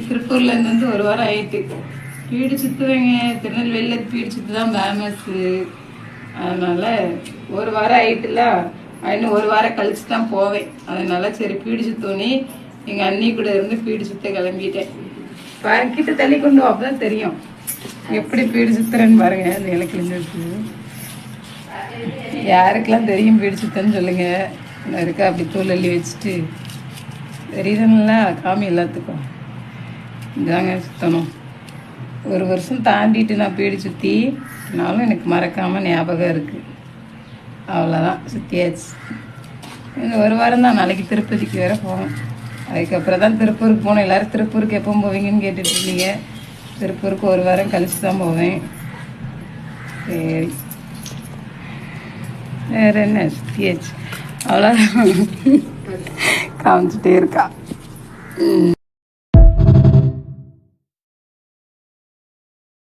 திருப்பூர்லேருந்து வந்து ஒரு வாரம் ஆயிட்டு பீடி சுற்றுவேங்க. திருநெல்வேலியில் பீடி சுற்று தான் ஃபேமஸ்ஸு. அதனால் ஒரு வாரம் ஆயிட்டுல, இன்னும் ஒரு வாரம் கழிச்சு தான் போவேன். அதனால சரி பீடி சுற்றோன்னே எங்கள் அண்ணி கூட இருந்து பீடி சுற்ற கிளம்பிட்டேன். பாருங்க, கிட்ட தள்ளி கொண்டு வா, அப்பதான் தெரியும் எப்படி பீடி சுற்றுறேன்னு பாருங்க. அந்த இலக்கிலிருந்து யாருக்கெல்லாம் தெரியும் பீடி சுத்தன்னு சொல்லுங்க. நான் இருக்கா அப்படி தூள் அள்ளி வச்சுட்டு தெரியுதுங்களா, காமி எல்லாத்துக்கும் இதாங்க சுற்றணும். ஒரு வருஷம் தாண்டிட்டு நான் பீடி சுற்றினாலும் எனக்கு மறக்காமல் ஞாபகம் இருக்குது. அவ்வளோதான், சுற்றியாச்சு. இன்னும் ஒரு வாரம் தான், நாளைக்கு திருப்பதிக்கு வேறு போகணும். அதுக்கப்புறம் தான் திருப்பூருக்கு போகணும். எல்லோரும் திருப்பூருக்கு எப்போ போவீங்கன்னு கேட்டுட்டு இருந்தீங்க. திருப்பூருக்கு ஒரு வாரம் கழிச்சு தான் போவேன். சரி, வேறு என்ன, சுற்றியாச்சு. அவ்வளோதான். காமிச்சிட்டே இருக்கா.